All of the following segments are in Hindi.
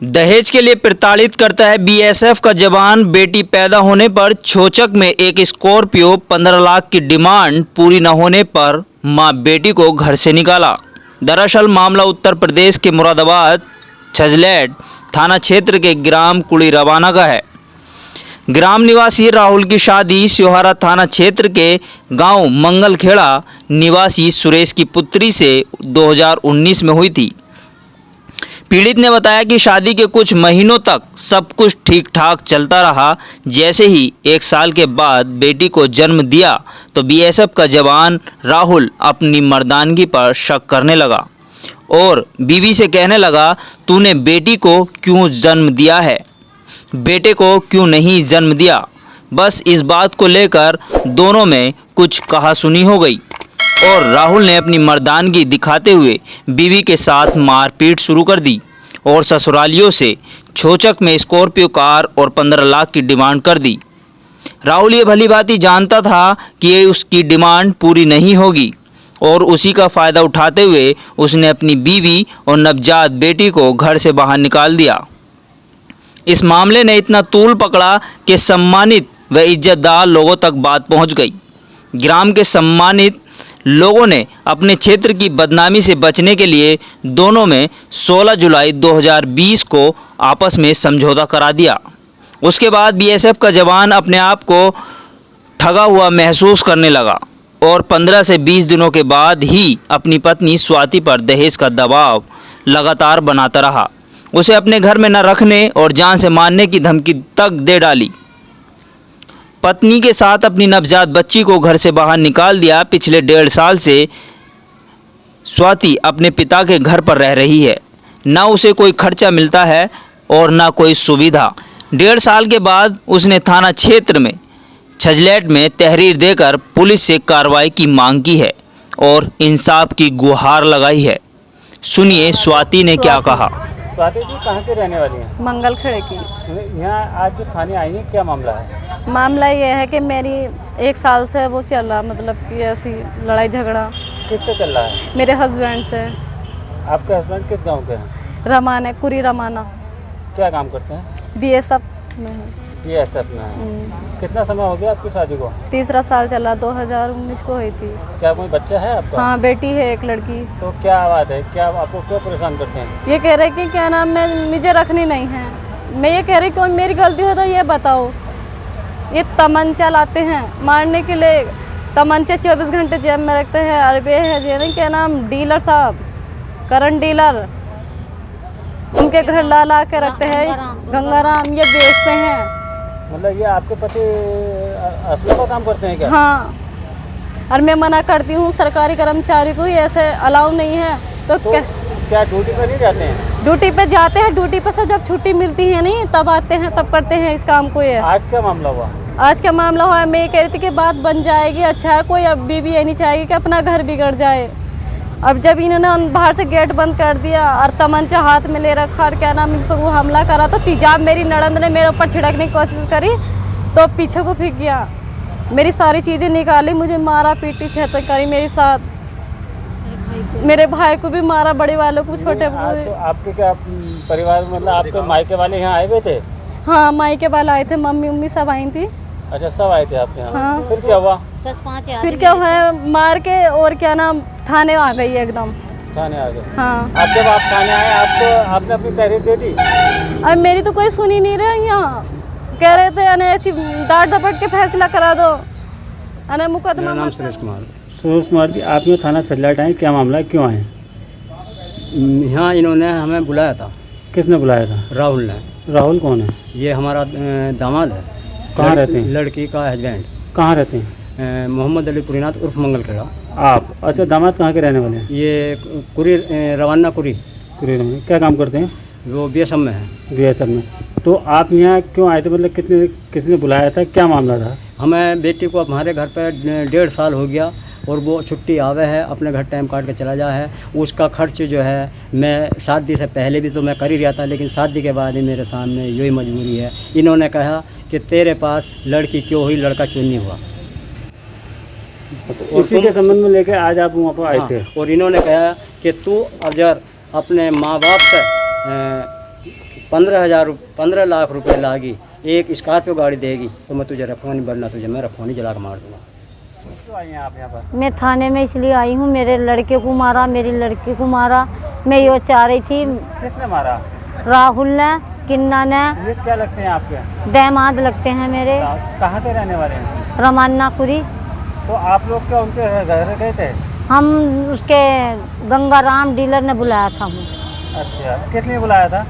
दहेज के लिए प्रताड़ित करता है बीएसएफ का जवान। बेटी पैदा होने पर छोचक में एक स्कॉर्पियो, 15 लाख की डिमांड पूरी न होने पर मां बेटी को घर से निकाला। दरअसल मामला उत्तर प्रदेश के मुरादाबाद छजलैट थाना क्षेत्र के ग्राम कुड़ी रवाना का है। ग्राम निवासी राहुल की शादी सियोहारा थाना क्षेत्र के गांव मंगलखेड़ा निवासी सुरेश की पुत्री से 2019 में हुई थी। पीड़ित ने बताया कि शादी के कुछ महीनों तक सब कुछ ठीक ठाक चलता रहा। जैसे ही 1 साल के बाद बेटी को जन्म दिया तो बीएसएफ का जवान राहुल अपनी मर्दानगी पर शक करने लगा और बीवी से कहने लगा, तूने बेटी को क्यों जन्म दिया है, बेटे को क्यों नहीं जन्म दिया। बस इस बात को लेकर दोनों में कुछ कहासुनी हो गई और राहुल ने अपनी मर्दानगी दिखाते हुए बीवी के साथ मारपीट शुरू कर दी और ससुरालियों से छोचक में स्कॉर्पियो कार और 15 लाख की डिमांड कर दी। राहुल ये भली भांति जानता था कि ये उसकी डिमांड पूरी नहीं होगी और उसी का फ़ायदा उठाते हुए उसने अपनी बीवी और नवजात बेटी को घर से बाहर निकाल दिया। इस मामले ने इतना तूल पकड़ा कि सम्मानित व इज्जतदार लोगों तक बात पहुंच गई। ग्राम के सम्मानित लोगों ने अपने क्षेत्र की बदनामी से बचने के लिए दोनों में 16 जुलाई 2020 को आपस में समझौता करा दिया। उसके बाद बीएसएफ का जवान अपने आप को ठगा हुआ महसूस करने लगा और 15 से 20 दिनों के बाद ही अपनी पत्नी स्वाति पर दहेज का दबाव लगातार बनाता रहा। उसे अपने घर में न रखने और जान से मारने की धमकी तक दे डाली। पत्नी के साथ अपनी नवजात बच्ची को घर से बाहर निकाल दिया। पिछले 1.5 साल से स्वाति अपने पिता के घर पर रह रही है। न उसे कोई खर्चा मिलता है और न कोई सुविधा। 1.5 साल के बाद उसने थाना क्षेत्र में छजलैट में तहरीर देकर पुलिस से कार्रवाई की मांग की है और इंसाफ की गुहार लगाई है। सुनिए स्वाति ने क्या कहा। स्वाति जी कहाँ से रहने वाली हैं? मंगलखेड़े की। यहाँ आज जो थाने आई हैं, क्या मामला है? मामला ये है कि मेरी 1 साल से वो चल रहा, मतलब कि ऐसी लड़ाई झगड़ा। किससे चल रहा है? मेरे हस्बैंड से। आपके हस्बैंड किस गांव के हैं? रमाना, कुरी रमाना। क्या काम करते हैं? बीएसएफ में है। बीएसएफ में है। कितना समय हो गया आपकी शादी को? 3रा साल चला, 2019 को हुई थी। क्या कोई बच्चा है आपका? हाँ, बेटी है एक लड़की। तो क्या बात है, क्या आपको क्यों परेशान करते हैं? ये कह रहे कि क्या नाम में मुझे रखनी नहीं है। मैं ये कह रही कोई मेरी गलती हो तो ये बताओ। ये तमंचा लाते हैं मारने के लिए, तमंचा 24 घंटे जेब में रखते हैं। अरबे है जी क्या नाम, डीलर साहब, करंट डीलर, उनके घर ला के रखते हैं। गंगाराम ये बेचते हैं। मतलब ये आपके पति असली का काम करते हैं क्या? हाँ, और मैं मना करती हूँ सरकारी कर्मचारी को ही ऐसे अलाउ नहीं है। तो क्या ड्यूटी पर नहीं जाते हैं? ड्यूटी पे जाते हैं, ड्यूटी पे से जब छुट्टी मिलती है नहीं तब आते हैं, तब करते हैं इस काम को। ये आज क्या मामला हुआ? आज का मामला हुआ, मैं कह रही थी कि बात बन जाएगी। अच्छा है, कोई अब बीवी ये नहीं चाहेगी कि अपना घर बिगड़ जाए। अब जब इन्होंने बाहर से गेट बंद कर दिया और तमंचा हाथ में ले रखा और क्या नाम इन पर वो हमला करा, तो तेजाब मेरी नड़ंद ने मेरे ऊपर छिड़कने की कोशिश करी तो पीछे को फेंक गया। मेरी सारी चीज़ें निकाली, मुझे मारा पीटी छेतर करी मेरे साथ। मेरे भाई को भी मारा, बड़े वालों को, छोटे को। तो आपके क्या परिवार, मतलब आपके मायके वाले यहाँ आए हुए थे? हाँ, मायके वाले आए थे, मम्मी उम्मी सब आई थी। अच्छा, सब आए थे आपके यहाँ? हाँ। फिर क्या हुआ? फिर क्या हुआ, मार के और क्या नाम थाने आ गई एकदम। थाने आ गए? हाँ। अब जब आप थाने आए आपने अपनी तहरीर दे दी? अब मेरी तो कोई सुनी नहीं रही। यहाँ कह रहे थे यानी ऐसी डांट डपट के फैसला करा दो, अने मुकदमा। नाम सुरेश कुमार। सुरेश कुमार जी, आप ये थाना छजलैट आए, क्या मामला है, क्यों आए? यहाँ इन्होंने हमें बुलाया था। किसने बुलाया था? राहुल ने। राहुल कौन है? ये हमारा दामाद है। कहाँ रहते हैं? लड़की का हस्बैंड। कहाँ रहते हैं? मोहम्मद अली पुरीनाथ उर्फ मंगलखेड़ा। आप? अच्छा, दामाद कहाँ के रहने वाले हैं? ये कुरी रवाना कुरी। क्या काम करते हैं? वो बीएसएफ में है। बीएसएफ में। तो आप यहाँ क्यों आए थे, मतलब किसने बुलाया था, क्या मामला था? हमें बेटी को हमारे घर पर 1.5 साल हो गया और वो छुट्टी आवे है, अपने घर टाइम काट के चला जाए है। उसका खर्च जो है मैं शादी से पहले भी तो मैं कर ही रहा था, लेकिन शादी के बाद ही मेरे सामने यही मजबूरी है। इन्होंने कहा कि तेरे पास लड़की क्यों हुई, लड़का क्यों नहीं हुआ। इसी के संबंध में लेकर आज आप वहाँ पर आए थे? और इन्होंने कहा कि तू अगर अपने माँ बाप से 15 लाख रुपए लागी, एक स्कॉर्पियो गाड़ी देगी तो मैं तुझे रखवा नहीं, बनना तुझे मैं रखवा नहीं, जला के मार दूंगा। क्यों आई हैं आप यहाँ पर? मैं थाने में इसलिए आई हूँ, मेरे लड़के को मारा, मेरी लड़की को मारा। मैं ये चाह रही थी, किसने मारा? राहुल ने, किन्ना ने, ये क्या लगते हैं आपके? दामाद लगते हैं मेरे, कहाँ के रहने वाले हैं? रमान्नापुरी। तो आप लोग क्या उनके घर गए थे? हम उसके गंगाराम डीलर ने बुलाया था हमें। अच्छा, किसने बुलाया था?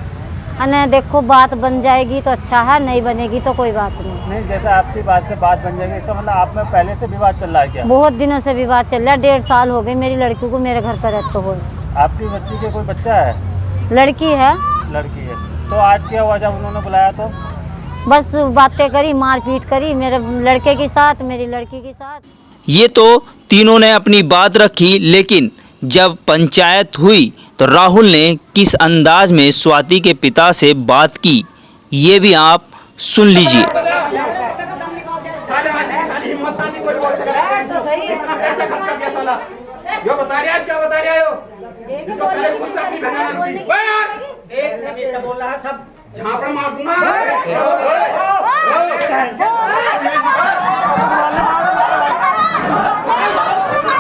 अने देखो बात बन जाएगी तो अच्छा है, नहीं बनेगी तो कोई बात नहीं। नहीं, जैसे आपकी बात से बात बन जाएगी इसका मतलब आप में पहले से विवाद चल रहा है क्या? बहुत दिनों से विवाद चल रहा है, 1.5 साल हो गए मेरी लड़की को मेरे घर पर रहते हुए। आपकी बच्ची के कोई बच्चा है? लड़की है। लड़की है। तो आज क्या हुआ जब उन्होंने बुलाया तो? बस बातें करी, मारपीट करी मेरे लड़के के साथ, मेरी लड़की के साथ। ये तो तीनों ने अपनी बात रखी, लेकिन जब पंचायत हुई तो राहुल ने किस अंदाज में स्वाति के पिता से बात की, ये भी आप सुन लीजिए।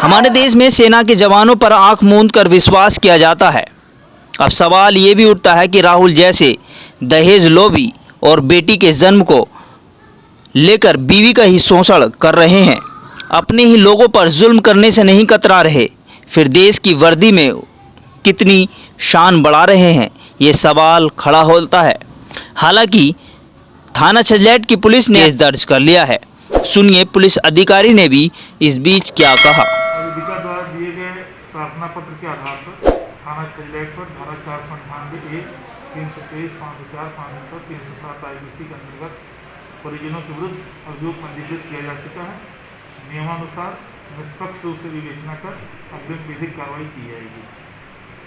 हमारे देश में सेना के जवानों पर आंख मूंद कर विश्वास किया जाता है। अब सवाल ये भी उठता है कि राहुल जैसे दहेज लोभी और बेटी के जन्म को लेकर बीवी का ही शोषण कर रहे हैं, अपने ही लोगों पर जुल्म करने से नहीं कतरा रहे, फिर देश की वर्दी में कितनी शान बढ़ा रहे हैं, ये सवाल खड़ा होता है। हालांकि थाना छजलैट की पुलिस ने केस दर्ज कर लिया है। सुनिए पुलिस अधिकारी ने भी इस बीच क्या कहा। विदिका द्वारा दिए गए प्रार्थना पत्र के आधार पर थाना छजलैट पर धारा 498 1 323 504 507 307 IPC के अंतर्गत परिजनों के विरुद्ध अभियोग पंजीकृत किया जा चुका है। नियमानुसार निष्पक्ष रूप से विवेचना कर अग्रिम विधिक कार्रवाई की जाएगी।